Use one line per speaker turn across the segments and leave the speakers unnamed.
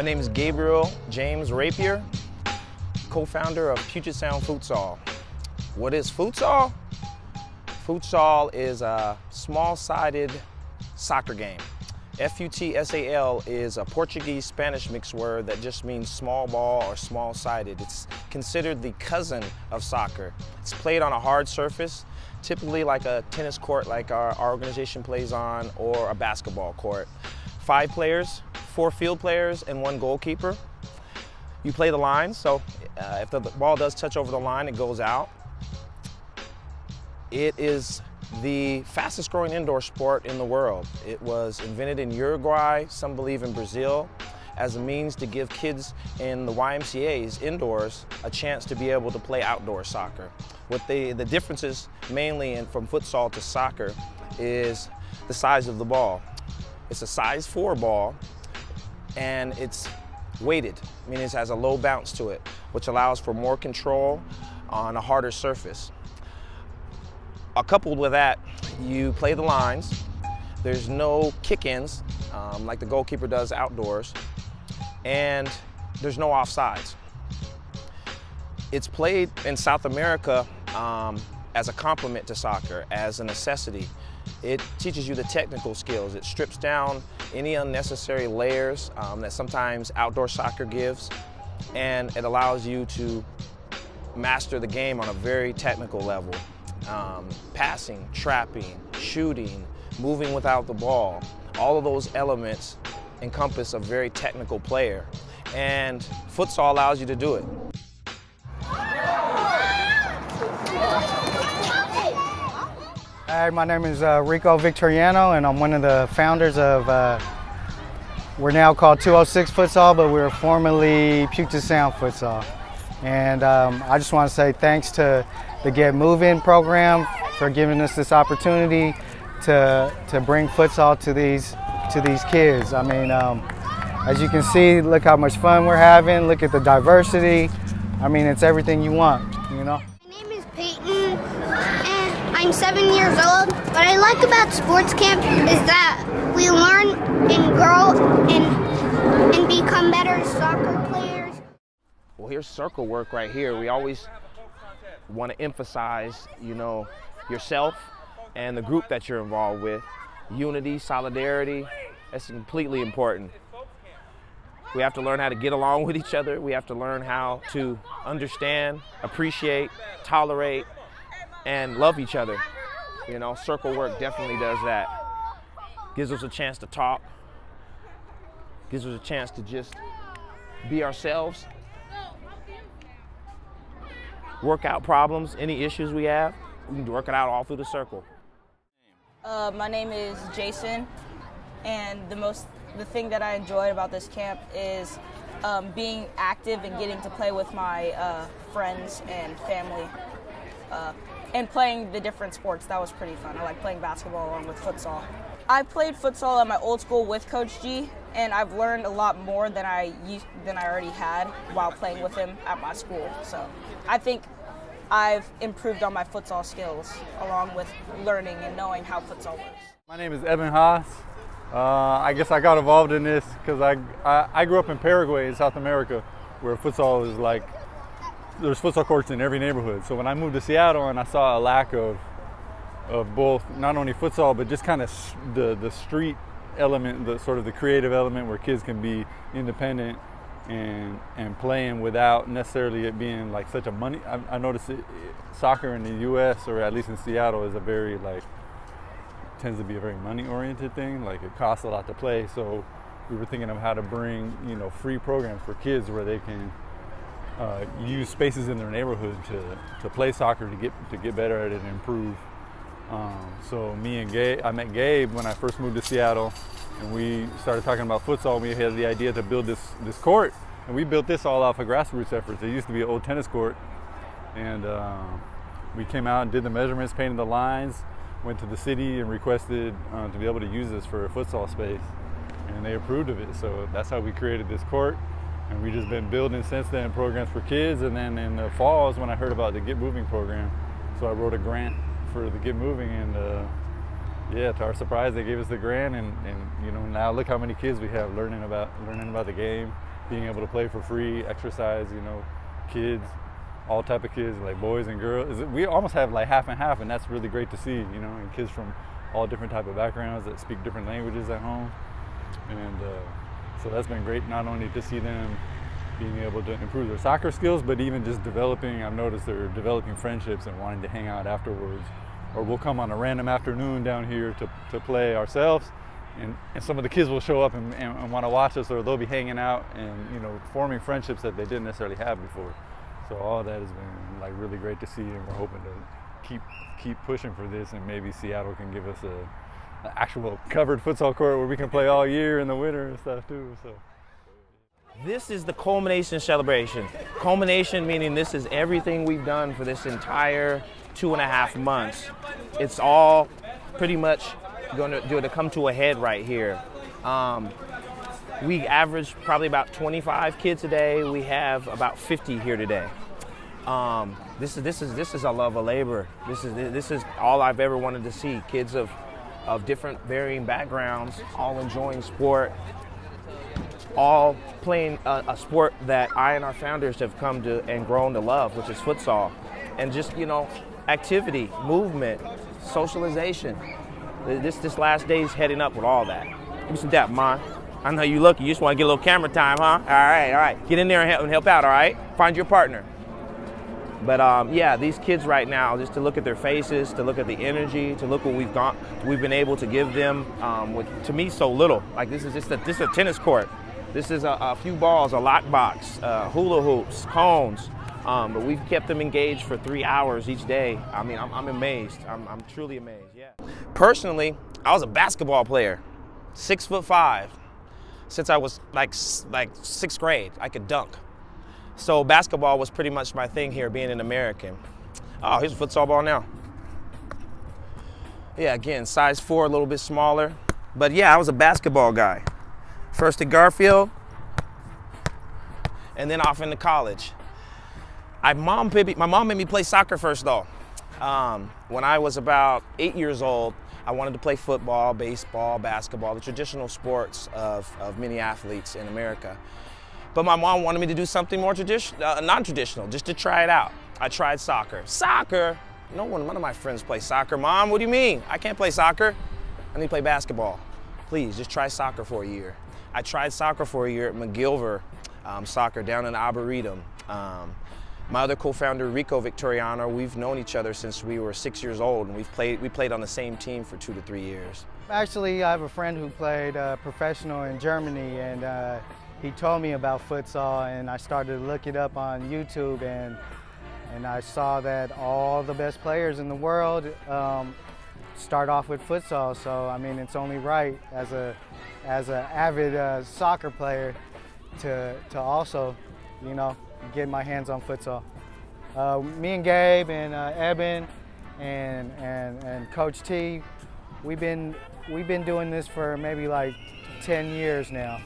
My name is Gabriel James Rapier, co-founder of Puget Sound Futsal. What is futsal? Futsal is a small-sided soccer game. Futsal is a Portuguese-Spanish mixed word that just means small ball or small-sided. It's considered the cousin of soccer. It's played on a hard surface, typically like a tennis court like our organization plays on, or a basketball court. 5 players, 4 field players, and 1 goalkeeper. You play the lines, so if the ball does touch over the line, it goes out. It is the fastest growing indoor sport in the world. It was invented in Uruguay, some believe in Brazil, as a means to give kids in the YMCA's indoors a chance to be able to play outdoor soccer. What the differences mainly from futsal to soccer is the size of the ball. It's a size 4 ball, and it's weighted, meaning it has a low bounce to it, which allows for more control on a harder surface. Coupled with that, you play the lines. There's no kick-ins like the goalkeeper does outdoors, and there's no offsides. It's played in South America as a complement to soccer, as a necessity. It teaches you the technical skills. It strips down any unnecessary layers that sometimes outdoor soccer gives, and it allows you to master the game on a very technical level. Passing, trapping, shooting, moving without the ball, all of those elements encompass a very technical player, and futsal allows you to do it.
Hi, my name is Rico Victoriano, and I'm one of the founders of, we're now called 206 Futsal, but we were formerly Puget Sound Futsal. And I just want to say thanks to the Get Moving program for giving us this opportunity to bring futsal to these kids. I mean, as you can see, look how much fun we're having. Look at the diversity. I mean, it's everything you want, you know?
My name is Peyton, and I'm 7 years old. What I like about sports camp is that we learn and grow and become better soccer players.
Well, here's circle work right here. We always want to emphasize, you know, yourself and the group that you're involved with. Unity, solidarity, that's completely important. We have to learn how to get along with each other. We have to learn how to understand, appreciate, tolerate, and love each other. You know, circle work definitely does that. Gives us a chance to talk, gives us a chance to just be ourselves, work out problems, any issues we have, we can work it out all through the circle.
My name is Jason, and the thing that I enjoy about this camp is being active and getting to play with my friends and family, and playing the different sports. That was pretty fun. I like playing basketball along with futsal. I played futsal at my old school with Coach G, and I've learned a lot more than I already had while playing with him at my school. So I think I've improved on my futsal skills along with learning and knowing how futsal works.
My name is Evan Haas. I guess I got involved in this because I grew up in Paraguay in South America, where futsal is like, there's futsal courts in every neighborhood. So when I moved to Seattle and I saw a lack of both, not only futsal, but just kind of the street element, the sort of the creative element where kids can be independent and playing without necessarily it being like such a money. I noticed soccer in the US, or at least in Seattle, is tends to be a very money-oriented thing. Like, it costs a lot to play, so we were thinking of how to bring, you know, free programs for kids where they can use spaces in their neighborhood to play soccer, to get better at it and improve. So me and Gabe, I met Gabe when I first moved to Seattle, and we started talking about futsal. We had the idea to build this court, and we built this all off of grassroots efforts. It used to be an old tennis court, and we came out and did the measurements, painted the lines, went to the city and requested to be able to use this for a futsal space, and they approved of it. So that's how we created this court, and we've just been building since then programs for kids. And then in the fall is when I heard about the Get Moving program, so I wrote a grant for the Get Moving, and yeah, to our surprise, they gave us the grant, and you know, now look how many kids we have learning about the game being able to play for free, exercise, you know, kids, all type of kids, like boys and girls. We almost have like half and half, and that's really great to see, you know, and kids from all different type of backgrounds that speak different languages at home. And so that's been great, not only to see them being able to improve their soccer skills, but even just developing, I've noticed they're developing friendships and wanting to hang out afterwards. Or we'll come on a random afternoon down here to play ourselves, and some of the kids will show up and want to watch us, or they'll be hanging out and, you know, forming friendships that they didn't necessarily have before. So all that has been like really great to see, and we're hoping to keep pushing for this, and maybe Seattle can give us an actual covered futsal court where we can play all year in the winter and stuff too. So.
This is the culmination celebration. Culmination meaning this is everything we've done for this entire 2.5 months. It's all pretty much going to come to a head right here. We average probably about 25 kids a day. We have about 50 here today. This is a love of labor. This is all I've ever wanted to see. Kids of different varying backgrounds, all enjoying sport, all playing a sport that I and our founders have come to and grown to love, which is futsal. And just, you know, activity, movement, socialization. This last day's heading up with all that. Give me some dap, Ma. I know you looking. You just want to get a little camera time, huh? All right. Get in there and help out, all right? Find your partner. But yeah, these kids right now, just to look at their faces, to look at the energy, to look what we've been able to give them, with, to me, so little. Like this is a tennis court. This is a few balls, a lock box, hula hoops, cones. But we've kept them engaged for 3 hours each day. I mean, I'm amazed. I'm truly amazed, yeah. Personally, I was a basketball player, 6'5". Since I was like 6th grade, I could dunk. So basketball was pretty much my thing here, being an American. Oh, here's a futsal ball now. Yeah, again, size 4, a little bit smaller. But yeah, I was a basketball guy. First at Garfield, and then off into college. My mom made me play soccer first though. When I was about 8 years old, I wanted to play football, baseball, basketball, the traditional sports of many athletes in America. But my mom wanted me to do something more non-traditional, just to try it out. I tried soccer. Soccer? None of my friends play soccer. Mom, what do you mean? I can't play soccer. I need to play basketball. Please, just try soccer for a year. I tried soccer for a year at McGilver Soccer down in Arboretum. My other co-founder, Rico Victoriano, we've known each other since we were 6 years old, and we played on the same team for 2 to 3 years.
Actually, I have a friend who played professional in Germany, and he told me about futsal, and I started to look it up on YouTube, and I saw that all the best players in the world start off with futsal. So I mean, it's only right as an avid soccer player to also, you know, get my hands on futsal. Me and Gabe and Eben and Coach T, we've been doing this for maybe like 10 years now,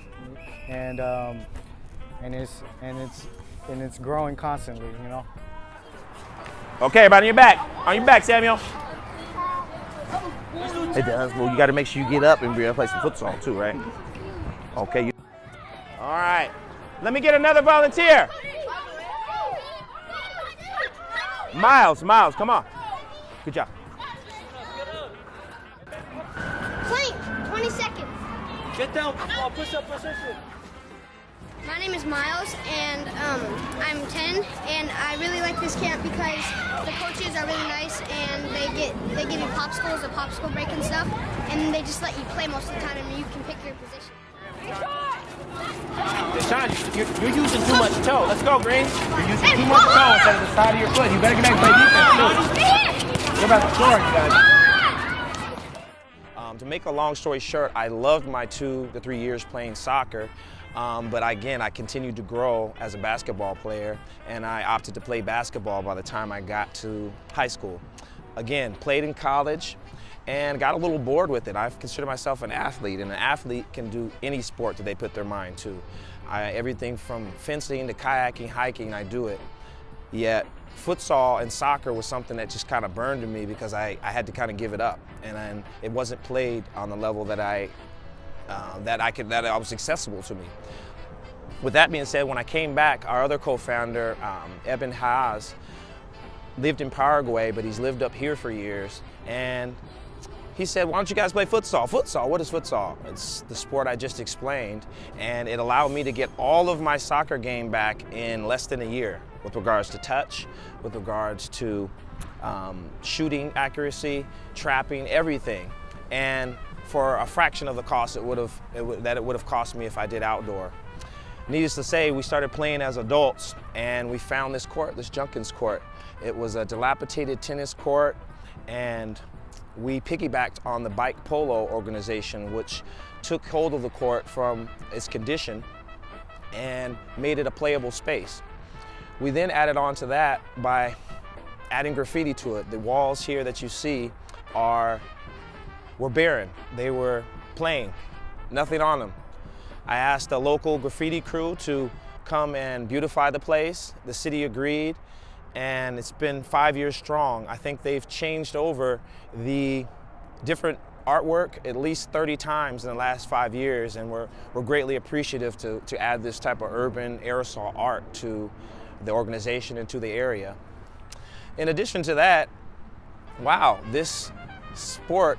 and it's growing constantly, you know.
Okay, everybody on your back, Samuel. It does. Well, you got to make sure you get up and be able to play some futsal too, right? Okay. All right. Let me get another volunteer. Miles, come on. Good job.
Plank, 20 seconds.
Get down, push up position.
My name is Miles, and I'm 10, and I really like this camp because the coaches are really nice, and they give you popsicles, a popsicle break and stuff, and they just let you play most of the time, and you can pick your position.
Deshaun, you're using too much toe. Let's go, Green. You're using too much toe instead of the side of your foot. You better get back and play defense, too. We're about to score, you guys. To make a long story short, I loved my 2 to 3 years playing soccer. But again, I continued to grow as a basketball player, and I opted to play basketball by the time I got to high school. Again, played in college and got a little bored with it. I consider myself an athlete, and an athlete can do any sport that they put their mind to. Everything from fencing to kayaking, hiking, I do it. Yet futsal and soccer was something that just kind of burned in me because I had to kind of give it up, and it wasn't played on the level that was accessible to me. With that being said, when I came back, our other co-founder, Eben Haas, lived in Paraguay, but he's lived up here for years. And he said, why don't you guys play futsal? Futsal, what is futsal? It's the sport I just explained. And it allowed me to get all of my soccer game back in less than a year with regards to touch, with regards to shooting accuracy, trapping, everything. And for a fraction of the cost that it would have cost me if I did outdoor. Needless to say, we started playing as adults, and we found this court, this Junkins court. It was a dilapidated tennis court, and we piggybacked on the bike polo organization, which took hold of the court from its condition and made it a playable space. We then added on to that by adding graffiti to it. The walls here that you see were barren. They were plain, nothing on them. I asked a local graffiti crew to come and beautify the place. The city agreed, and it's been 5 years strong. I think they've changed over the different artwork at least 30 times in the last 5 years, and we're greatly appreciative to add this type of urban aerosol art to the organization and to the area. In addition to that, wow, this sport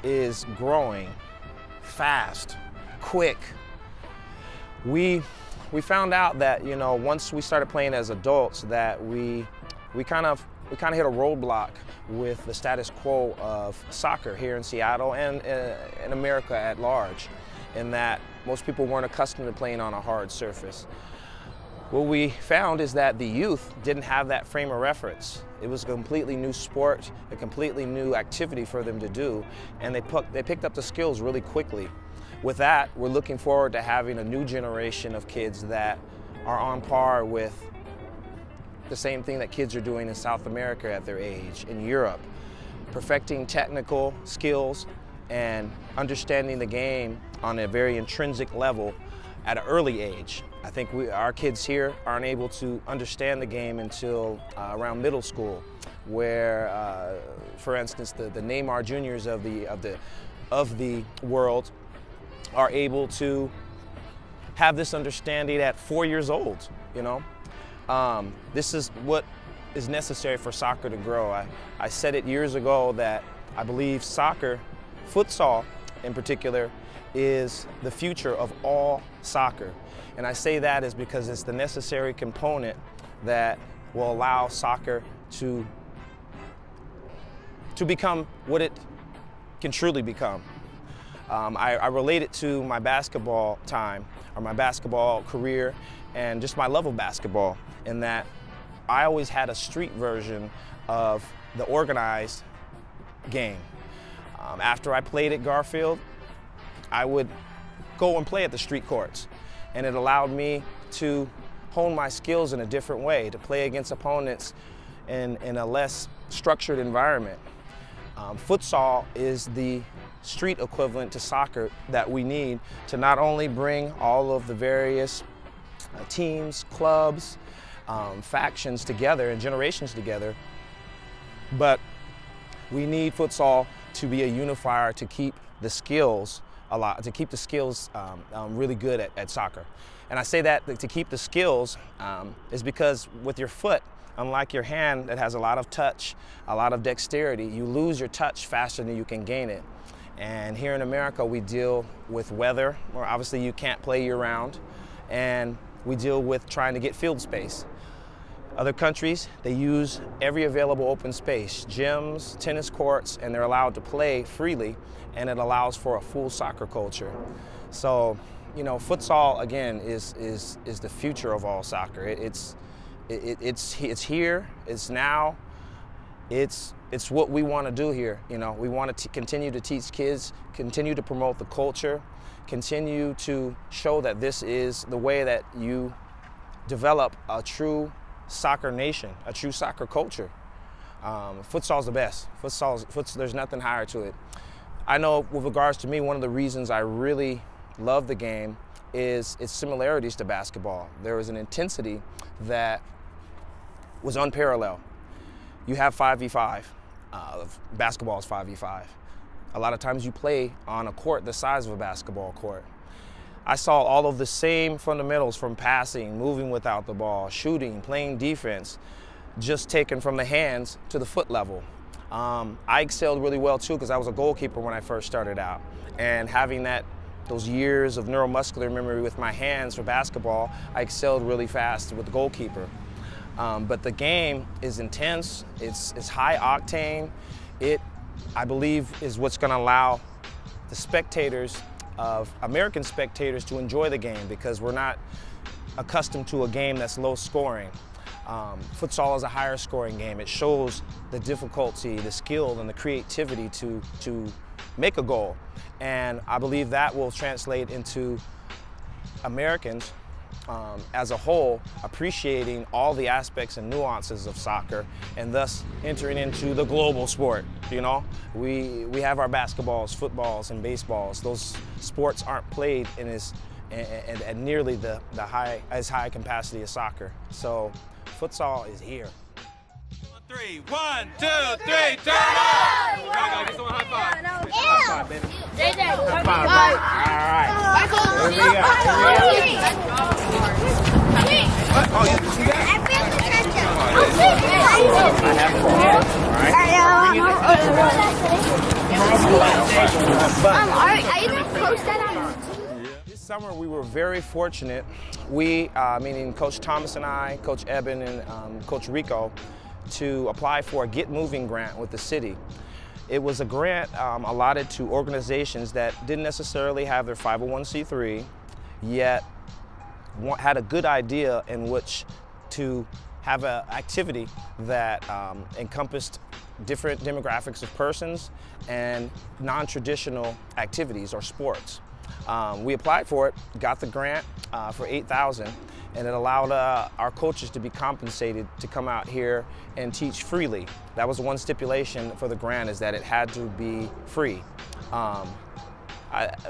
is growing fast, quick. We found out that, you know, once we started playing as adults, that we kind of hit a roadblock with the status quo of soccer here in Seattle and in America at large, in that most people weren't accustomed to playing on a hard surface. What we found is that the youth didn't have that frame of reference. It was a completely new sport, a completely new activity for them to do, and they picked up the skills really quickly. With that, we're looking forward to having a new generation of kids that are on par with the same thing that kids are doing in South America at their age, in Europe, perfecting technical skills and understanding the game on a very intrinsic level at an early age. I think our kids here aren't able to understand the game until around middle school, where, for instance, the Neymar Juniors of the world are able to have this understanding at 4 years old, you know? This is what is necessary for soccer to grow. I said it years ago that I believe soccer, futsal in particular, is the future of all soccer. And I say that is because it's the necessary component that will allow soccer to become what it can truly become. I relate it to my basketball time, or my basketball career, and just my love of basketball, in that I always had a street version of the organized game. After I played at Garfield, I would go and play at the street courts, and it allowed me to hone my skills in a different way, to play against opponents in a less structured environment. Futsal is the street equivalent to soccer that we need to not only bring all of the various teams, clubs, factions together and generations together, but we need futsal to be a unifier to keep the skills really good at soccer. And I say that to keep the skills is because with your foot, unlike your hand that has a lot of touch, a lot of dexterity, you lose your touch faster than you can gain it. And here in America, we deal with weather, where obviously you can't play year-round, and we deal with trying to get field space. Other countries, they use every available open space, gyms, tennis courts, and they're allowed to play freely, and it allows for a full soccer culture. So, you know, futsal, again, is the future of all soccer. It's here, it's now, it's what we want to do here. You know, we want to continue to teach kids, continue to promote the culture, continue to show that this is the way that you develop a true soccer nation, a true soccer culture. Futsal's the best. There's nothing higher to it. I know with regards to me, one of the reasons I really love the game is its similarities to basketball. There is an intensity that was unparalleled. You have 5v5. Basketball is 5v5. A lot of times you play on a court the size of a basketball court. I saw all of the same fundamentals from passing, moving without the ball, shooting, playing defense, just taken from the hands to the foot level. I excelled really well too because I was a goalkeeper when I first started out, and having those years of neuromuscular memory with my hands for basketball, I excelled really fast with the goalkeeper. But the game is intense, it's high octane. It, I believe, is what's going to allow the spectators, American spectators, to enjoy the game because we're not accustomed to a game that's low scoring. Futsal is a higher scoring game. It shows the difficulty, the skill, and the creativity to make a goal. And I believe that will translate into Americans as a whole appreciating all the aspects and nuances of soccer and thus entering into the global sport. You know, we have our basketballs, footballs, and baseballs. Those sports aren't played in at nearly as high capacity as soccer. So futsal is here.
3, 1, 2, 3, turn up! Y'all gotta get someone high five. High five, baby. High five, bro. All right. Oh, you see that?
Are you going to post that on YouTube?
This summer we were very fortunate. We, meaning Coach Thomas and I, Coach Eben and Coach Rico, to apply for a Get Moving grant with the city. It was a grant allotted to organizations that didn't necessarily have their 501c3, yet had a good idea in which to have an activity that encompassed different demographics of persons and non-traditional activities or sports. We applied for it, got the grant for $8,000, and it allowed our coaches to be compensated to come out here and teach freely. That was one stipulation for the grant, is that it had to be free.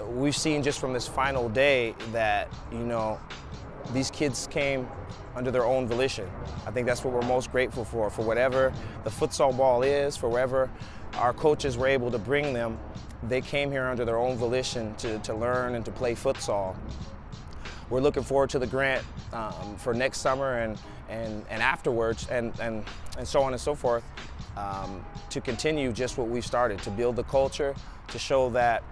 We've seen just from this final day that, you know, these kids came under their own volition. I think that's what we're most grateful for whatever the futsal ball is, for wherever our coaches were able to bring them. They came here under their own volition to learn and to play futsal. We're looking forward to the grant for next summer and afterwards and so on and so forth, to continue just what we've started, to build the culture, to show that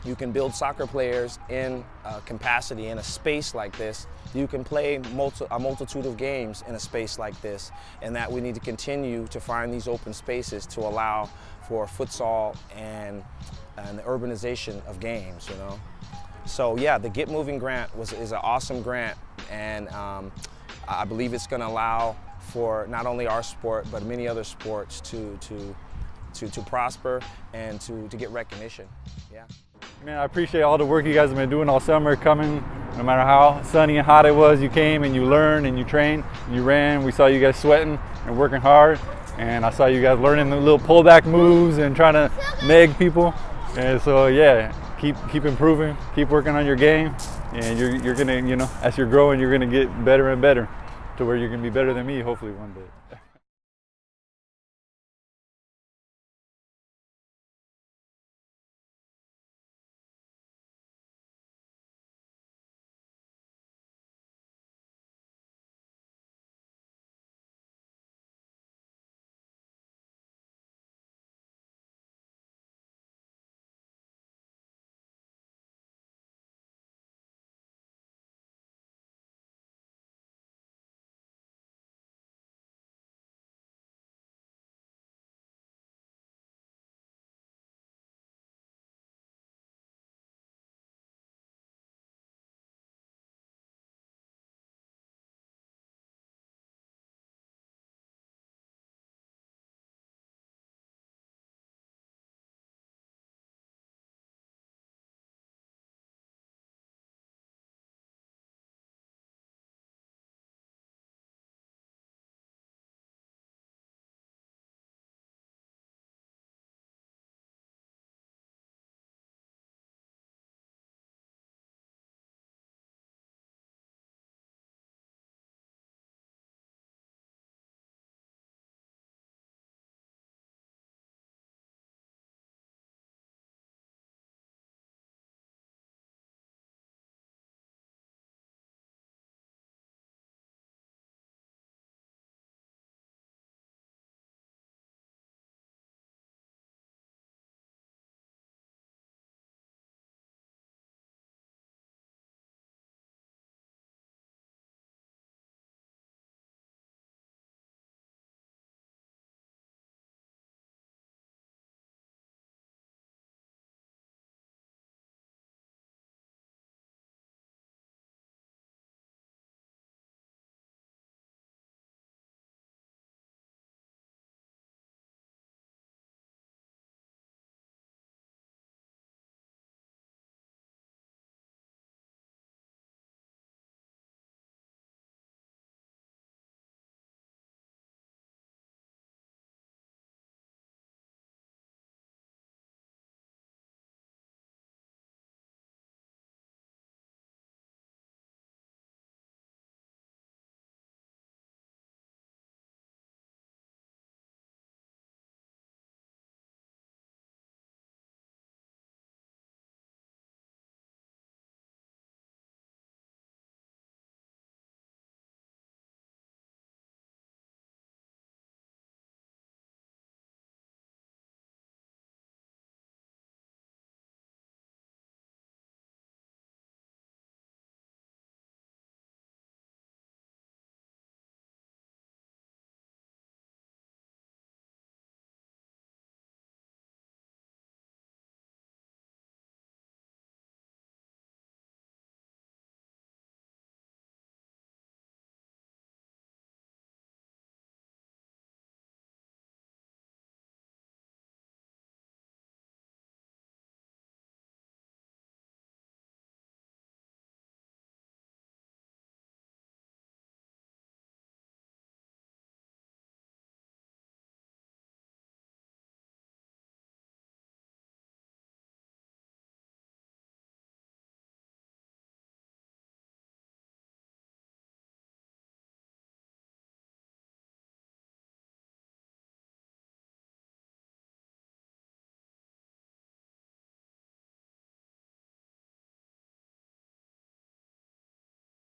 you can build soccer players in capacity in a space like this. You can play a multitude of games in a space like this, and that we need to continue to find these open spaces to allow for futsal and the urbanization of games, you know. So yeah, the Get Moving grant is an awesome grant, and I believe it's going to allow for not only our sport but many other sports to prosper and to get recognition. Yeah.
Man, I appreciate all the work you guys have been doing all summer, coming, no matter how sunny and hot it was, you came and you learned and you trained, you ran. We saw you guys sweating and working hard, and I saw you guys learning the little pullback moves and trying to neg people. And so yeah, keep improving, keep working on your game, and you're gonna, you know, as you're growing, you're gonna get better and better to where you're gonna be better than me hopefully one day.